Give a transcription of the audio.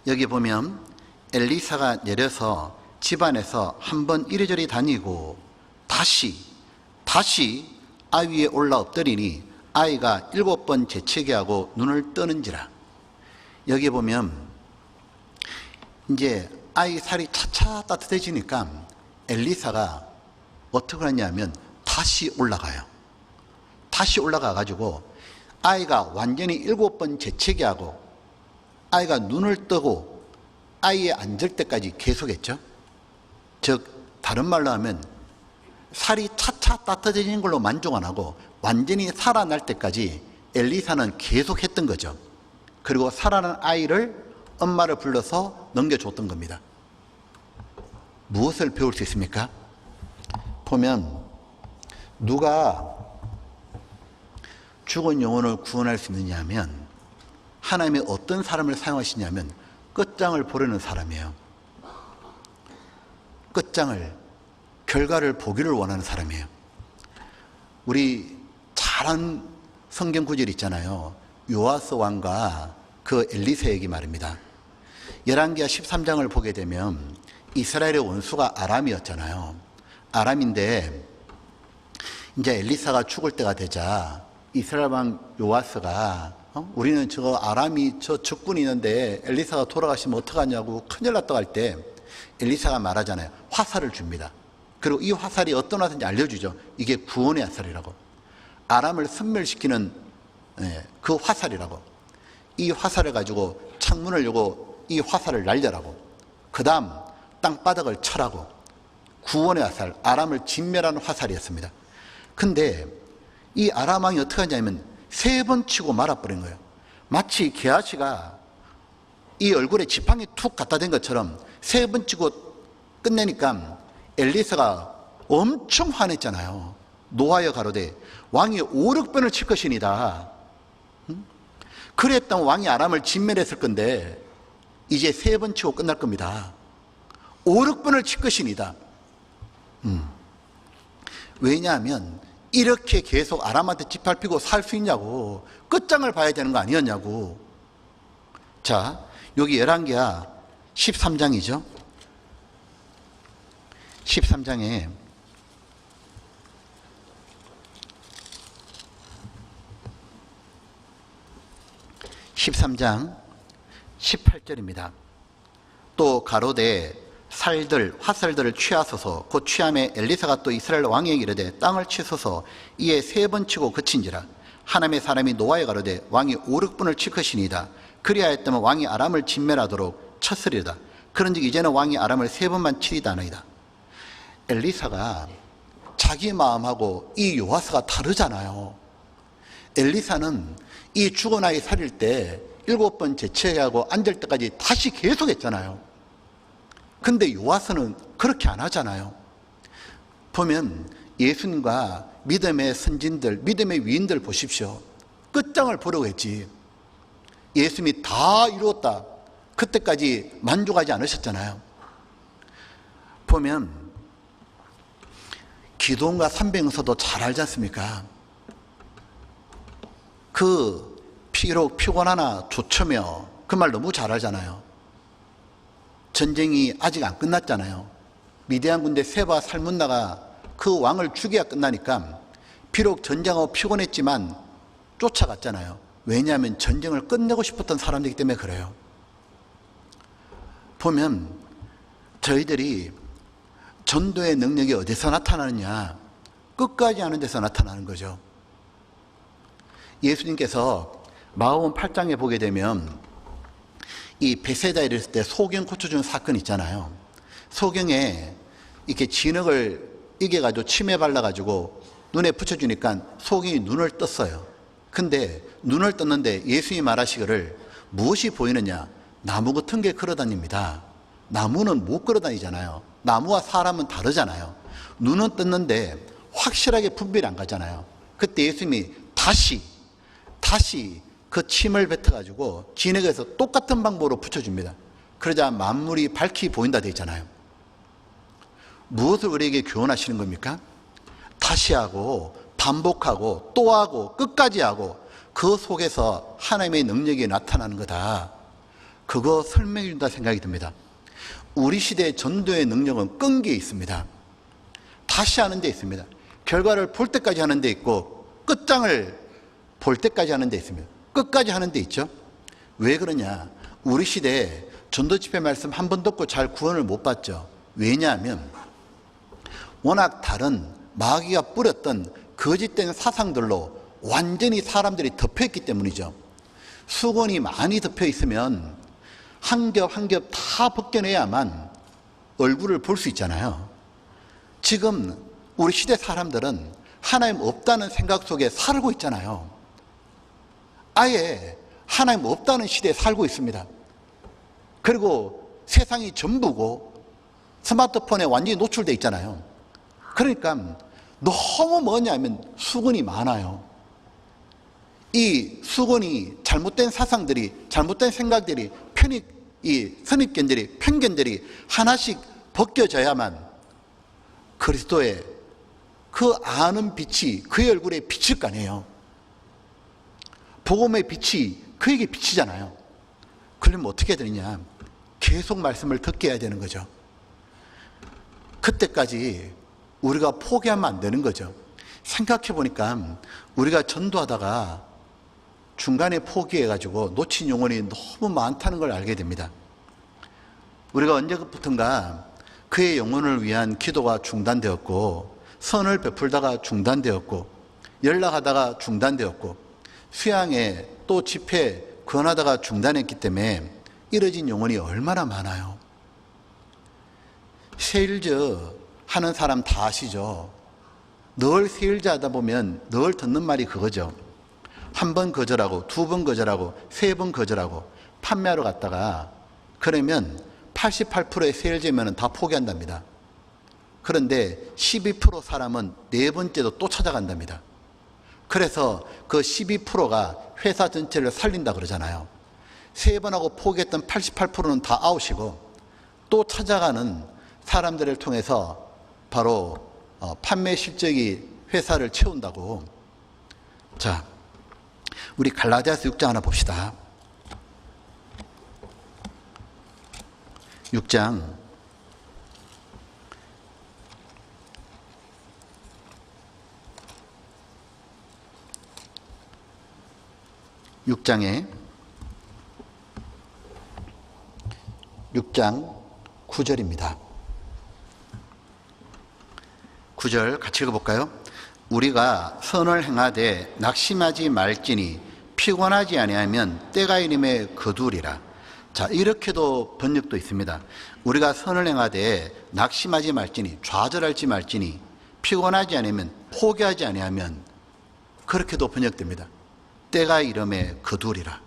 여기 보면 엘리사가 내려서 집안에서 한번 이리저리 다니고 다시 아이 위에 올라 엎드리니 아이가 7번 재채기 하고 눈을 뜨는지라. 여기 보면 이제 아이 살이 차차 따뜻해지니까 엘리사가 어떻게 하냐면 다시 올라가요. 다시 올라가 가지고 아이가 완전히 7번 재채기 하고 아이가 눈을 뜨고 아이에 앉을 때까지 계속했죠. 즉 다른 말로 하면 살이 차차 따뜻해지는 걸로 만족 안 하고 완전히 살아날 때까지 엘리사는 계속했던 거죠. 그리고 살아난 아이를 엄마를 불러서 넘겨줬던 겁니다. 무엇을 배울 수 있습니까? 보면 누가 죽은 영혼을 구원할 수 있느냐 하면 하나님이 어떤 사람을 사용하시냐면 끝장을 보려는 사람이에요. 끝장을, 결과를 보기를 원하는 사람이에요. 우리 잘 아는 성경 구절 있잖아요. 요아스 왕과 그 엘리사 얘기 말입니다. 열왕기하 13장을 보게 되면 이스라엘의 원수가 아람이었잖아요. 아람인데 이제 엘리사가 죽을 때가 되자 이스라엘 왕 요아스가 우리는 저 아람이 저 적군이 있는데 엘리사가 돌아가시면 어떡하냐고 큰일 났다고 할 때 엘리사가 말하잖아요. 화살을 줍니다. 그리고 이 화살이 어떤 화살인지 알려주죠. 이게 구원의 화살이라고. 아람을 섬멸시키는 그 화살이라고. 이 화살을 가지고 창문을 열고 이 화살을 날려라고. 그 다음 땅바닥을 쳐라고. 구원의 화살, 아람을 진멸하는 화살이었습니다. 근데 이 아람 왕이 어떻게 하냐면 3번 치고 말아버린 거예요. 마치 게하시가 이 얼굴에 지팡이 툭 갖다 댄 것처럼 3번 치고 끝내니까 엘리사가 엄청 화냈잖아요. 노하여 가로되 왕이 5, 6번을 칠 것이니다. 그랬다면 왕이 아람을 진멸했을 건데 이제 3번 치고 끝날 겁니다. 5, 6번을 칠 것이니다. 왜냐하면 이렇게 계속 아람한테 짓밟히고 살 수 있냐고. 끝장을 봐야 되는 거 아니었냐고. 자, 여기 열왕기하 13장이죠. 13장에 13장 18절입니다. 또 가로되 화살들을 취하소서. 곧 취함에 엘리사가 또 이스라엘 왕에게 이르되 땅을 치소서. 이에 3번 치고 그친지라. 하나님의 사람이 노하여 가로되 왕이 5, 6번을 칠 것이니이다. 그리하였다면 왕이 아람을 진멸하도록 쳤으리다. 그런즉 이제는 왕이 아람을 3번만 치리다 하나이다. 엘리사가 자기 마음하고 이 요아스가 다르잖아요. 엘리사는 이 죽은 아이 살릴 때 7번 재채기하고 앉을 때까지 다시 계속했잖아요. 근데 요아스는 그렇게 안 하잖아요. 보면 예수님과 믿음의 선진들, 믿음의 위인들 보십시오. 끝장을 보려고 했지. 예수님이 다 이루었다. 그때까지 만족하지 않으셨잖아요. 보면 기도원과 삼병서도 잘 알지 않습니까? 비록 피곤하나 좋으며 그 말 너무 잘 알잖아요. 전쟁이 아직 안 끝났잖아요. 미디안 군대 세바 살문나가 그 왕을 죽여야 끝나니까 비록 전쟁하고 피곤했지만 쫓아갔잖아요. 왜냐하면 전쟁을 끝내고 싶었던 사람이기 때문에 그래요. 보면 저희들이 전도의 능력이 어디서 나타나느냐? 끝까지 하는 데서 나타나는 거죠. 예수님께서 마가복음 8장에 보게 되면 이 베세다에 이르렀을 때 소경 고쳐준 사건 있잖아요. 소경에 이렇게 진흙을 이겨가지고 침에 발라가지고 눈에 붙여주니까 소경이 눈을 떴어요. 근데 눈을 떴는데 예수님이 말하시기를 무엇이 보이느냐? 나무 같은 게 걸어다닙니다. 나무는 못 걸어다니잖아요. 나무와 사람은 다르잖아요. 눈은 떴는데 확실하게 분별이 안 가잖아요. 그때 예수님이 다시 그 침을 뱉어가지고 진흙에서 똑같은 방법으로 붙여줍니다. 그러자 만물이 밝히 보인다 되어 있잖아요. 무엇을 우리에게 교훈하시는 겁니까? 다시 하고 반복하고 또 하고 끝까지 하고 그 속에서 하나님의 능력이 나타나는 거다. 그거 설명해 준다 생각이 듭니다. 우리 시대의 전도의 능력은 끈기에 있습니다. 다시 하는 데 있습니다. 결과를 볼 때까지 하는 데 있고 끝장을 볼 때까지 하는 데 있습니다. 끝까지 하는 데 있죠. 왜 그러냐? 우리 시대에 전도 집회 말씀 한 번 듣고 잘 구원을 못 받죠. 왜냐하면 워낙 다른 마귀가 뿌렸던 거짓된 사상들로 완전히 사람들이 덮여있기 때문이죠. 수건이 많이 덮여 있으면 한 겹 한 겹 다 벗겨내야만 얼굴을 볼 수 있잖아요. 지금 우리 시대 사람들은 하나님 없다는 생각 속에 살고 있잖아요. 아예 하나님 없다는 시대에 살고 있습니다. 그리고 세상이 전부고 스마트폰에 완전히 노출되어 있잖아요. 그러니까 너무 뭐냐면 수건이 많아요. 이 수건이 잘못된 사상들이, 잘못된 생각들이, 이 선입견들이, 편견들이 하나씩 벗겨져야만 그리스도의 그 아는 빛이 그의 얼굴에 비칠 거 아니에요. 복음의 빛이 그에게 비치잖아요. 그러면 어떻게 되느냐? 계속 말씀을 듣게 해야 되는 거죠. 그때까지 우리가 포기하면 안 되는 거죠. 생각해 보니까 우리가 전도하다가 중간에 포기해가지고 놓친 영혼이 너무 많다는 걸 알게 됩니다. 우리가 언제부턴가 그의 영혼을 위한 기도가 중단되었고, 선을 베풀다가 중단되었고, 연락하다가 중단되었고, 수양회 또 집회 권하다가 중단했기 때문에 이뤄진 영혼이 얼마나 많아요. 세일즈 하는 사람 다 아시죠? 늘 세일즈 하다 보면 늘 듣는 말이 그거죠. 한 번 거절하고, 두 번 거절하고, 세 번 거절하고 판매하러 갔다가 그러면 88%의 세일즈면 다 포기한답니다. 그런데 12% 사람은 네 번째도 또 찾아간답니다. 그래서 그 12%가 회사 전체를 살린다 그러잖아요. 세 번 하고 포기했던 88%는 다 아웃이고, 또 찾아가는 사람들을 통해서 바로 판매 실적이 회사를 채운다고. 자, 우리 갈라디아서 6장 하나 봅시다. 6장 6장 9절입니다. 9절 같이 읽어볼까요? 우리가 선을 행하되 낙심하지 말지니 피곤하지 아니하면 때가 이름에 거두리라. 자, 이렇게도 번역도 있습니다. 우리가 선을 행하되 낙심하지 말지니, 좌절하지 말지니, 피곤하지 않으면, 포기하지 아니하면, 그렇게도 번역됩니다. 때가 이름에 거두리라.